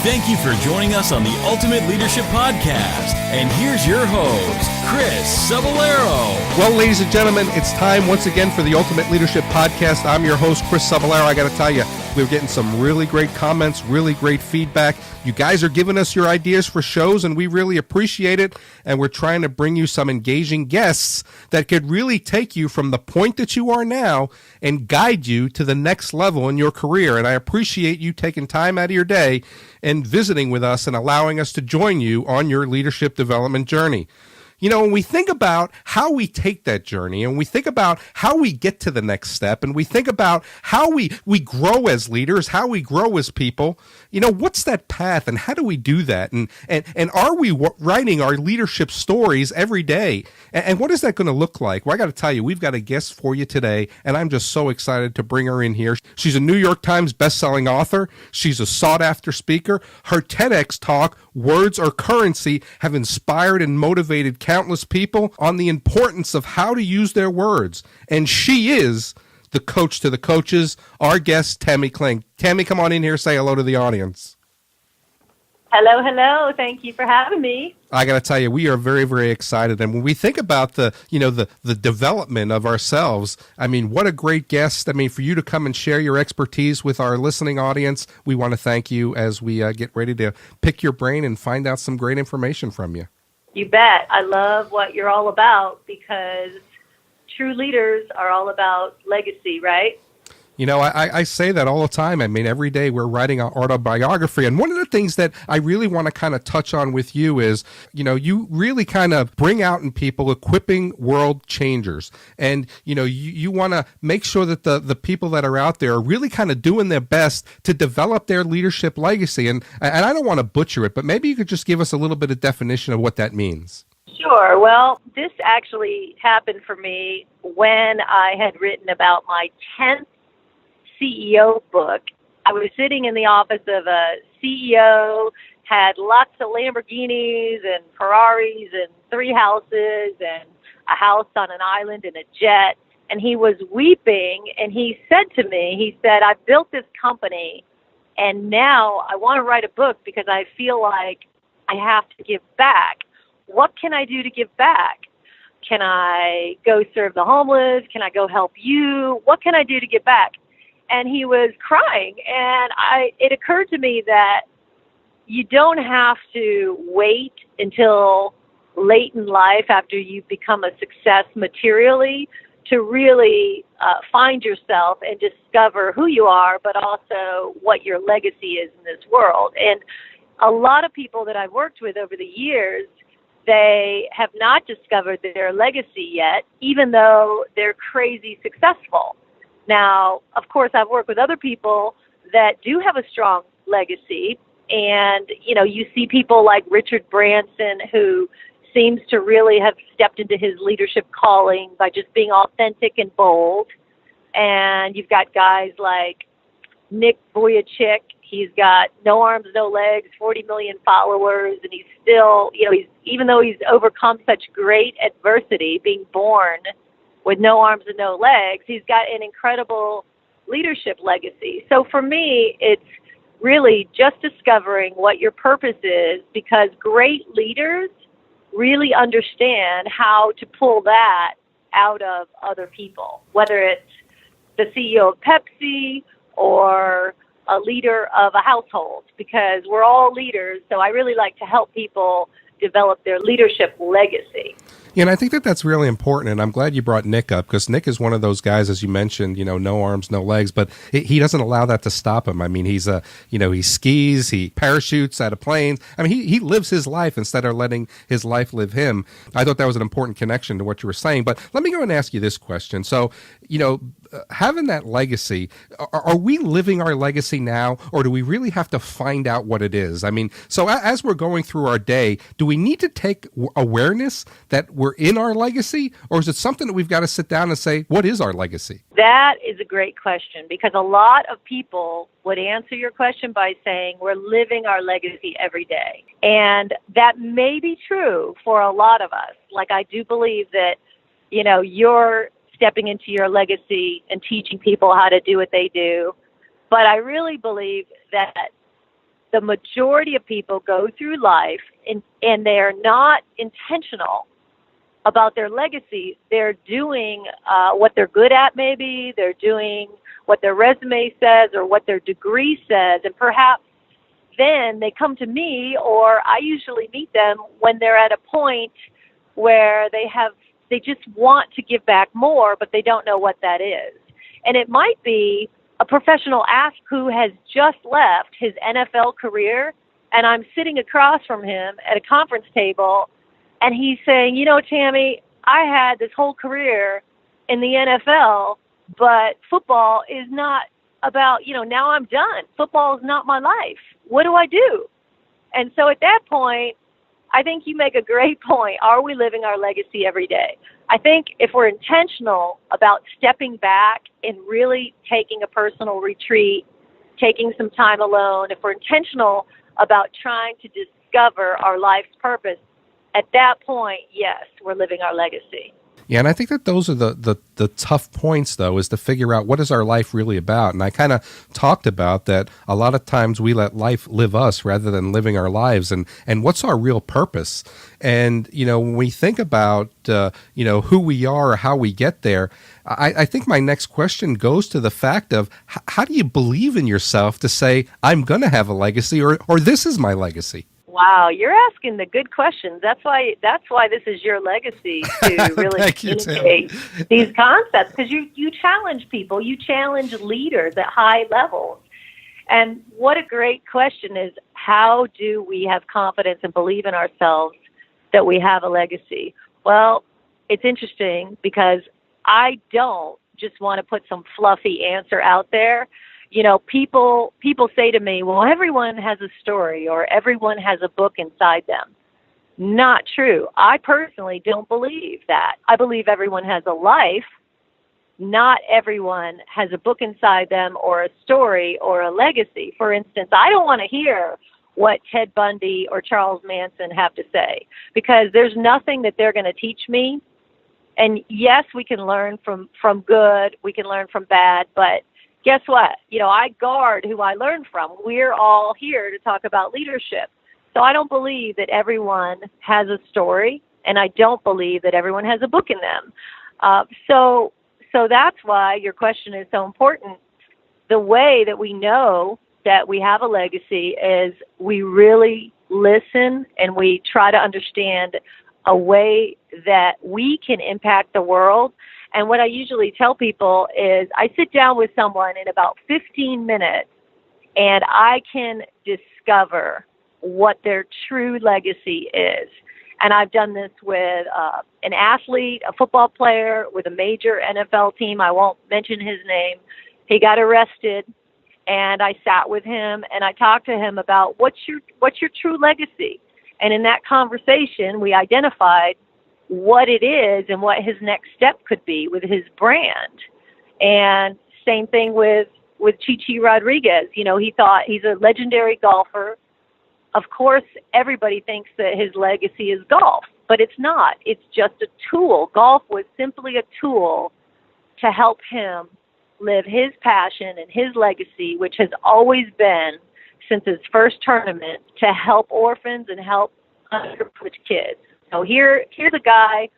Thank you for joining us on the Ultimate Leadership Podcast. And here's your host, Chris Cebollero. Well, ladies and gentlemen, it's time once again for the Ultimate Leadership Podcast. I'm your host, Chris Cebollero. I got to tell you, we're getting some really great comments, really great feedback. You guys are giving us your ideas for shows, and we really appreciate it. And we're trying to bring you some engaging guests that could really take you from the point that you are now and guide you to the next level in your career. And I appreciate you taking time out of your day and visiting with us and allowing us to join you on your leadership development journey. You know, when we think about how we take that journey and we think about how we get to the next step and we think about how we grow as leaders, how we grow as people, you know, what's that path and how do we do that? And are we writing our leadership stories every day? And what is that going to look like? Well, I got to tell you, we've got a guest for you today, and I'm just so excited to bring her in here. She's a New York Times bestselling author. She's a sought-after speaker. Her TEDx talk, Words Are Currency, have inspired and motivated countless people on the importance of how to use their words. And she is the coach to the coaches, our guest, Tammy Kling. Tammy, come on in here, say hello to the audience. Hello, hello. Thank you for having me. I got to tell you, we are very, very excited. And when we think about the development of ourselves, I mean, what a great guest. I mean, for you to come and share your expertise with our listening audience, we want to thank you as we get ready to pick your brain and find out some great information from you. You bet. I love what you're all about because true leaders are all about legacy, right? You know, I say that all the time. I mean, every day we're writing our autobiography. And one of the things that I really want to kind of touch on with you is, you know, you really kind of bring out in people equipping world changers. And, you know, you want to make sure that the people that are out there are really kind of doing their best to develop their leadership legacy. And I don't want to butcher it, but maybe you could just give us a little bit of definition of what that means. Sure. Well, this actually happened for me when I had written about my 10th CEO book. I was sitting in the office of a CEO, had lots of Lamborghinis and Ferraris and 3 houses and a house on an island and a jet. And he was weeping and he said to me, he said, I've built this company and now I want to write a book because I feel like I have to give back. What can I do to give back? Can I go serve the homeless? Can I go help you? What can I do to give back? And he was crying, and it occurred to me that you don't have to wait until late in life after you become a success materially to really find yourself and discover who you are, but also what your legacy is in this world. And a lot of people that I've worked with over the years, they have not discovered their legacy yet, even though they're crazy successful. Now, of course, I've worked with other people that do have a strong legacy. And, you know, you see people like Richard Branson, who seems to really have stepped into his leadership calling by just being authentic and bold. And you've got guys like Nick Vujicic. He's got no arms, no legs, 40 million followers. And he's still, you know, even though he's overcome such great adversity, being born with no arms and no legs, he's got an incredible leadership legacy. So for me, it's really just discovering what your purpose is, because great leaders really understand how to pull that out of other people, whether it's the CEO of Pepsi or a leader of a household, because we're all leaders. So I really like to help people develop their leadership legacy. Yeah, and I think that that's really important, and I'm glad you brought Nick up, because Nick is one of those guys, as you mentioned, you know, no arms, no legs, but he doesn't allow that to stop him. I mean, he skis, he parachutes out of planes. I mean, he lives his life instead of letting his life live him. I thought that was an important connection to what you were saying, but let me go and ask you this question. So, you know, having that legacy, are we living our legacy now, or do we really have to find out what it is? I mean, so as we're going through our day, do we need to take awareness that we're in our legacy, or is it something that we've got to sit down and say, what is our legacy? That is a great question, because a lot of people would answer your question by saying we're living our legacy every day. And that may be true for a lot of us. Like, I do believe that, you know, you're stepping into your legacy and teaching people how to do what they do. But I really believe that the majority of people go through life and they're not intentional about their legacy. They're doing what they're good at, maybe. They're doing what their resume says or what their degree says. And perhaps then they come to me, or I usually meet them when they're at a point where they just want to give back more, but they don't know what that is. And it might be a professional athlete who has just left his NFL career, and I'm sitting across from him at a conference table, and he's saying, Tammy, I had this whole career in the NFL, but football is not about, now I'm done. Football is not my life. What do I do? And so at that point, I think you make a great point. Are we living our legacy every day? I think if we're intentional about stepping back and really taking a personal retreat, taking some time alone, if we're intentional about trying to discover our life's purpose, at that point, yes, we're living our legacy. Yeah, and I think that those are the tough points, though, is to figure out what is our life really about. And I kind of talked about that a lot of times we let life live us rather than living our lives. And what's our real purpose? And, when we think about, who we are or how we get there, I think my next question goes to the fact of how do you believe in yourself to say, I'm going to have a legacy or this is my legacy? Wow, you're asking the good questions. That's why this is your legacy, to really communicate these concepts, because you challenge people, you challenge leaders at high levels. And what a great question is, how do we have confidence and believe in ourselves that we have a legacy? Well, it's interesting because I don't just want to put some fluffy answer out there. People say to me, well, everyone has a story or everyone has a book inside them. Not true. I personally don't believe that. I believe everyone has a life. Not everyone has a book inside them or a story or a legacy. For instance, I don't want to hear what Ted Bundy or Charles Manson have to say, because there's nothing that they're going to teach me. And yes, we can learn from good, we can learn from bad, but guess what? I guard who I learn from. We're all here to talk about leadership. So I don't believe that everyone has a story, and I don't believe that everyone has a book in them. So that's why your question is so important. The way that we know that we have a legacy is we really listen and we try to understand a way that we can impact the world. And what I usually tell people is I sit down with someone in about 15 minutes and I can discover what their true legacy is. And I've done this with an athlete, a football player, with a major NFL team. I won't mention his name. He got arrested, and I sat with him and I talked to him about what's your true legacy. And in that conversation, we identified what it is and what his next step could be with his brand. And same thing with Chichi Rodriguez. He thought he's a legendary golfer. Of course, everybody thinks that his legacy is golf, but it's not. It's just a tool. Golf was simply a tool to help him live his passion and his legacy, which has always been, since his first tournament, to help orphans and help underprivileged kids. So here's a guy,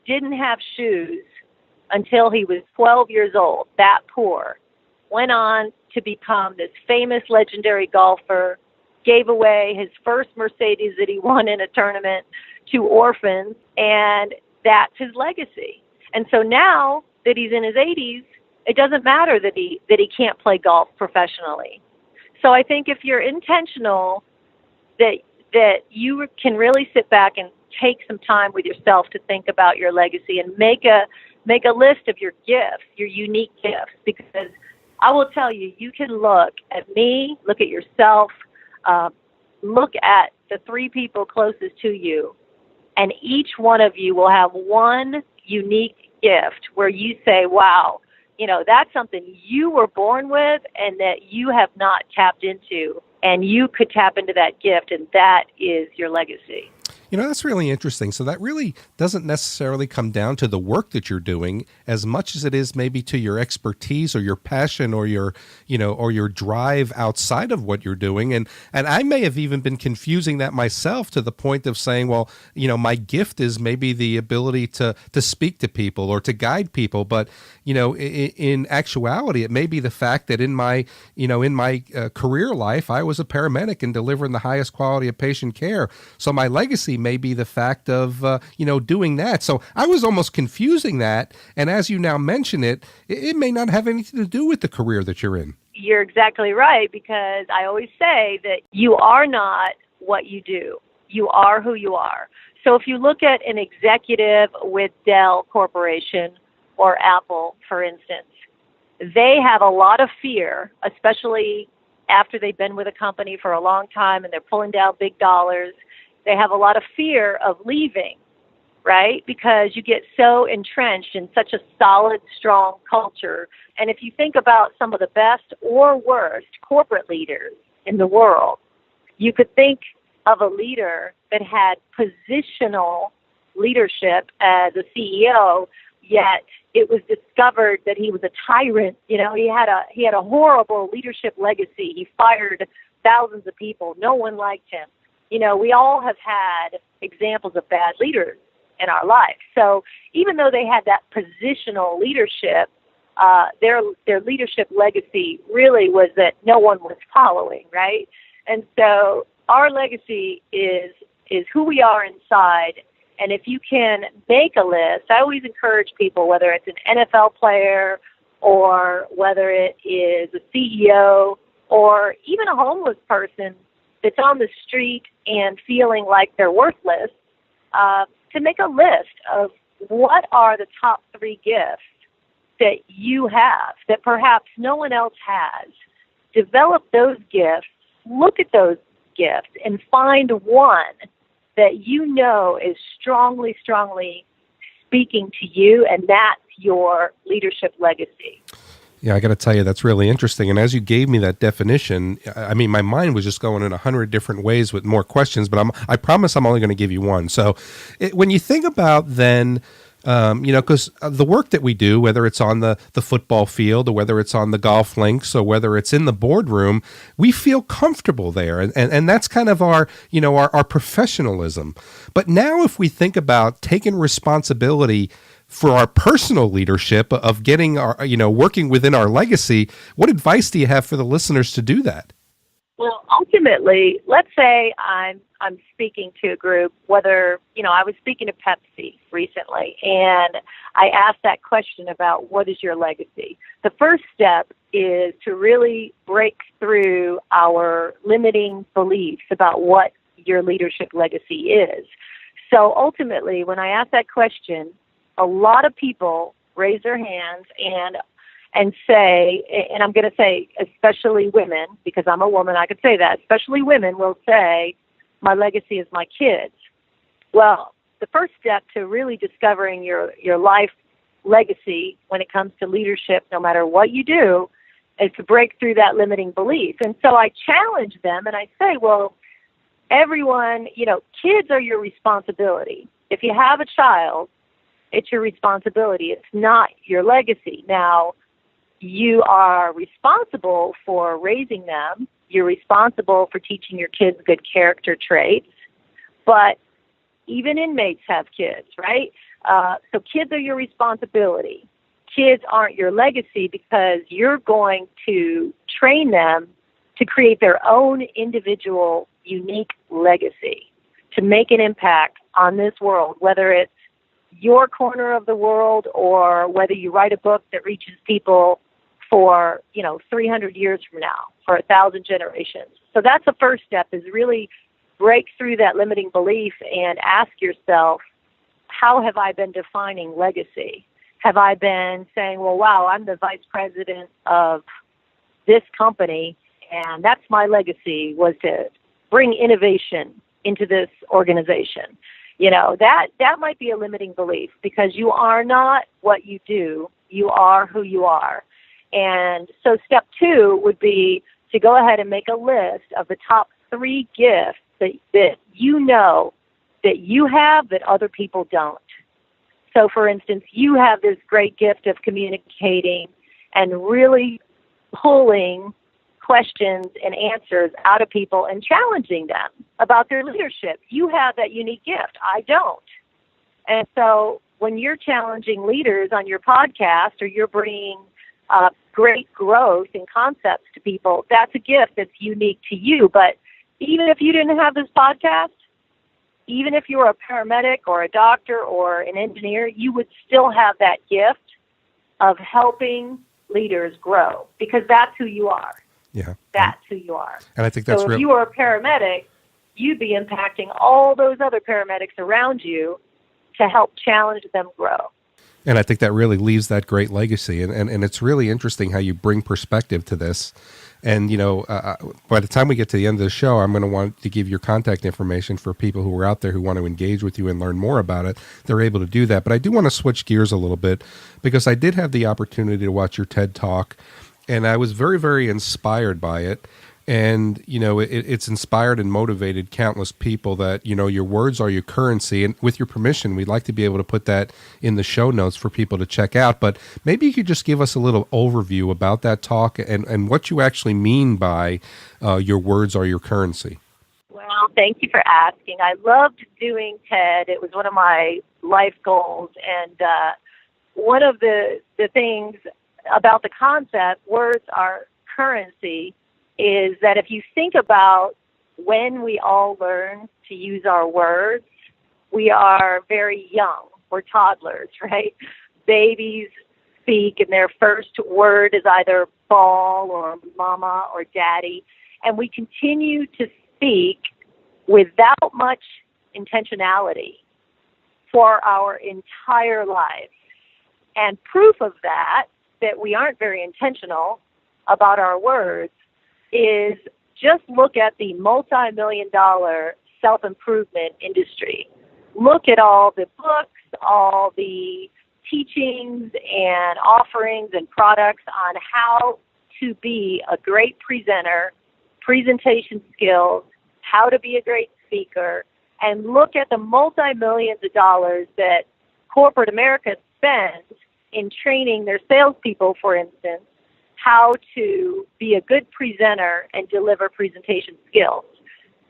didn't have shoes until he was 12 years old, that poor, went on to become this famous legendary golfer, gave away his first Mercedes that he won in a tournament to orphans, and that's his legacy. And so now that he's in his 80s, it doesn't matter that he can't play golf professionally. So I think if you're intentional, that you can really sit back and take some time with yourself to think about your legacy and make a list of your gifts, your unique gifts, because I will tell you, you can look at me, look at yourself, look at the three people closest to you, and each one of you will have one unique gift where you say, wow, that's something you were born with and that you have not tapped into, and you could tap into that gift, and that is your legacy. That's really interesting. So that really doesn't necessarily come down to the work that you're doing as much as it is maybe to your expertise or your passion or or your drive outside of what you're doing. And I may have even been confusing that myself to the point of saying, well, my gift is maybe the ability to speak to people or to guide people. But, in actuality, it may be the fact that in my career life, I was a paramedic and delivering the highest quality of patient care. So my legacy may be the fact of, doing that. So I was almost confusing that. And as you now mention it, it may not have anything to do with the career that you're in. You're exactly right, because I always say that you are not what you do. You are who you are. So if you look at an executive with Dell Corporation or Apple, for instance, they have a lot of fear, especially after they've been with a company for a long time and they're pulling down big dollars. They have a lot of fear of leaving, right? Because you get so entrenched in such a solid, strong culture. And if you think about some of the best or worst corporate leaders in the world, you could think of a leader that had positional leadership as a CEO, yet it was discovered that he was a tyrant. He had a horrible leadership legacy. He fired thousands of people. No one liked him. We all have had examples of bad leaders in our life. So even though they had that positional leadership, their leadership legacy really was that no one was following, right? And so our legacy is who we are inside. And if you can make a list, I always encourage people, whether it's an NFL player or whether it is a CEO or even a homeless person that's on the street and feeling like they're worthless, to make a list of what are the top 3 gifts that you have that perhaps no one else has. Develop those gifts, look at those gifts, and find one that is strongly speaking to you, and that's your leadership legacy. Yeah, I got to tell you, that's really interesting. And as you gave me that definition, I mean, my mind was just going in 100 different ways with more questions, but I promise I'm only going to give you one. So when you think about then, because the work that we do, whether it's on the football field or whether it's on the golf links or whether it's in the boardroom, we feel comfortable there. And that's kind of our professionalism. But now if we think about taking responsibility for our personal leadership of getting our, working within our legacy, what advice do you have for the listeners to do that? Well, ultimately, let's say I'm speaking to a group, whether, I was speaking to Pepsi recently, and I asked that question about what is your legacy? The first step is to really break through our limiting beliefs about what your leadership legacy is. So ultimately, when I ask that question, a lot of people raise their hands and say, and I'm going to say especially women, because I'm a woman, I could say that, especially women will say, my legacy is my kids. Well, the first step to really discovering your life legacy when it comes to leadership, no matter what you do, is to break through that limiting belief. And so I challenge them and I say, well, everyone, kids are your responsibility. If you have a child, it's your responsibility. It's not your legacy. Now, you are responsible for raising them. You're responsible for teaching your kids good character traits. But even inmates have kids, right? So kids are your responsibility. Kids aren't your legacy because you're going to train them to create their own individual, unique legacy, to make an impact on this world, whether it's your corner of the world or whether you write a book that reaches people for, 300 years from now, for 1,000 generations. So that's the first step, is really break through that limiting belief and ask yourself, how have I been defining legacy? Have I been saying, well, wow, I'm the vice president of this company, and that's my legacy, was to bring innovation into this organization. That might be a limiting belief, because you are not what you do. You are who you are. And so step 2 would be to go ahead and make a list of the top 3 gifts that that you have that other people don't. So, for instance, you have this great gift of communicating and really pulling questions and answers out of people and challenging them about their leadership. You have that unique gift. I don't. And so when you're challenging leaders on your podcast or you're bringing great growth and concepts to people, that's a gift that's unique to you. But even if you didn't have this podcast, even if you were a paramedic or a doctor or an engineer, you would still have that gift of helping leaders grow because that's who you are. Yeah. That's who you are. And I think that's so if you were a paramedic, you'd be impacting all those other paramedics around you to help challenge them grow. And I think that really leaves that great legacy. And it's really interesting how you bring perspective to this. And, by the time we get to the end of the show, I'm going to want to give your contact information for people who are out there who want to engage with you and learn more about it. They're able to do that. But I do want to switch gears a little bit because I did have the opportunity to watch your TED Talk, and I was very, very inspired by it. And, it's inspired and motivated countless people that, your words are your currency. And with your permission, we'd like to be able to put that in the show notes for people to check out. But maybe you could just give us a little overview about that talk and what you actually mean by your words are your currency. Well, thank you for asking. I loved doing TED. It was one of my life goals. And one of the things about the concept, words are currency, is that if you think about when we all learn to use our words, we are very young. We're toddlers, right? Babies speak, and their first word is either ball or mama or daddy. And we continue to speak without much intentionality for our entire lives. And proof of that we aren't very intentional about our words, is just look at the multi-million-dollar self-improvement industry. Look at all the books, all the teachings and offerings and products on how to be a great presenter, presentation skills, how to be a great speaker, and look at the multi-millions of dollars that corporate America spends in training their salespeople, for instance, how to be a good presenter and deliver presentation skills.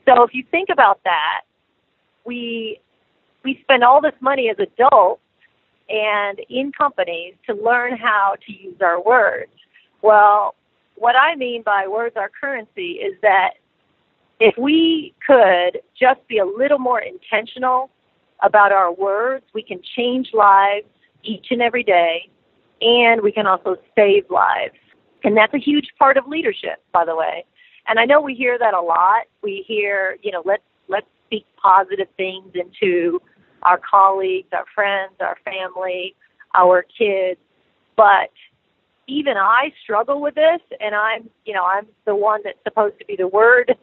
So if you think about that, we spend all this money as adults and in companies to learn how to use our words. Well, what I mean by words are currency is that if we could just be a little more intentional about our words, we can change lives each and every day, and we can also save lives. And that's a huge part of leadership, by the way. And I know we hear that a lot. We hear, let's speak positive things into our colleagues, our friends, our family, our kids. But even I struggle with this, and I'm the one that's supposed to be the word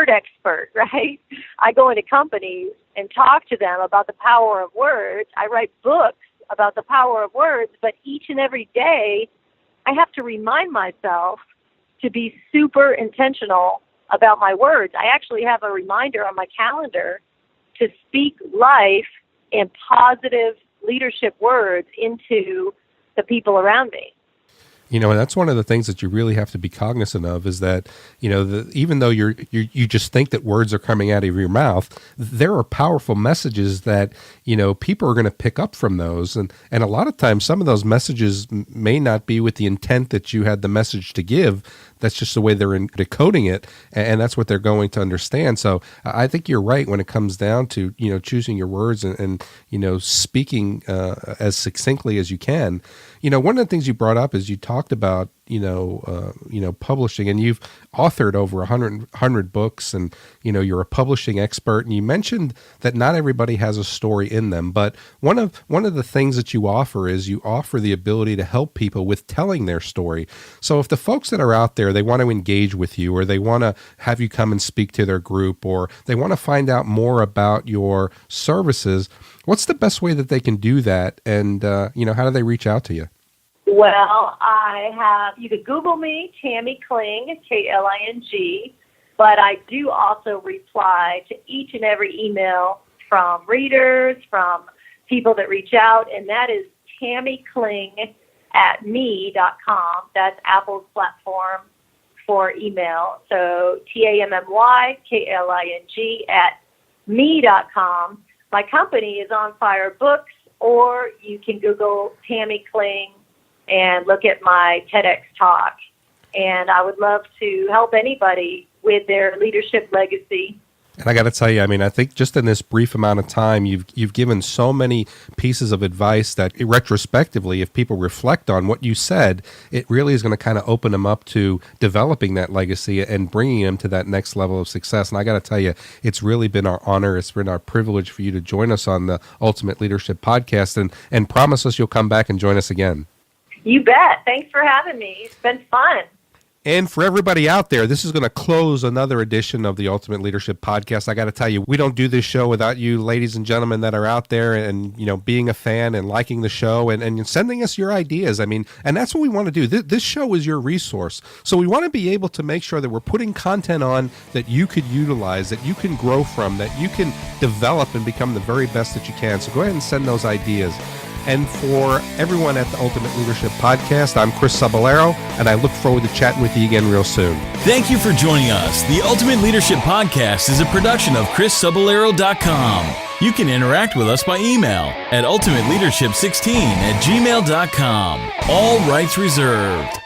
expert, right? I go into companies and talk to them about the power of words. I write books about the power of words, but each and every day I have to remind myself to be super intentional about my words. I actually have a reminder on my calendar to speak life and positive leadership words into the people around me. And that's one of the things that you really have to be cognizant of is that, even though you just think that words are coming out of your mouth, there are powerful messages that, people are going to pick up from those. And a lot of times some of those messages may not be with the intent that you had the message to give. That's just the way they're decoding it. And that's what they're going to understand. So I think you're right when it comes down to, choosing your words and speaking as succinctly as you can. One of the things you brought up is you talked about, publishing, and you've authored over 100 books, and, you're a publishing expert. And you mentioned that not everybody has a story in them, but one of the things that you offer is you offer the ability to help people with telling their story. So if the folks that are out there, they want to engage with you, or they want to have you come and speak to their group, or they want to find out more about your services, what's the best way that they can do that? And, how do they reach out to you? Well, you could Google me, Tammy Kling, Kling, but I do also reply to each and every email from readers, from people that reach out, and that is Tammy Kling at me.com. That's Apple's platform for email. So TammyKling at me.com. My company is On Fire Books, or you can Google Tammy Kling and look at my TEDx talk. And I would love to help anybody with their leadership legacy. And I got to tell you, I mean, I think just in this brief amount of time, you've given so many pieces of advice that retrospectively, if people reflect on what you said, it really is going to kind of open them up to developing that legacy and bringing them to that next level of success. And I got to tell you, it's really been our honor. It's been our privilege for you to join us on the Ultimate Leadership Podcast, and promise us you'll come back and join us again. You bet. Thanks for having me. It's been fun. And for everybody out there, this is going to close another edition of the Ultimate Leadership Podcast. I got to tell you, we don't do this show without you, ladies and gentlemen, that are out there and, you know, being a fan and liking the show and sending us your ideas. I mean, and that's what we want to do. This show is your resource. So we want to be able to make sure that we're putting content on that you could utilize, that you can grow from, that you can develop and become the very best that you can. So go ahead and send those ideas. And for everyone at the Ultimate Leadership Podcast, I'm Chris Saballero, and I look forward to chatting with you again real soon. Thank you for joining us. The Ultimate Leadership Podcast is a production of ChrisSaballero.com. You can interact with us by email at ultimateleadership16@gmail.com. All rights reserved.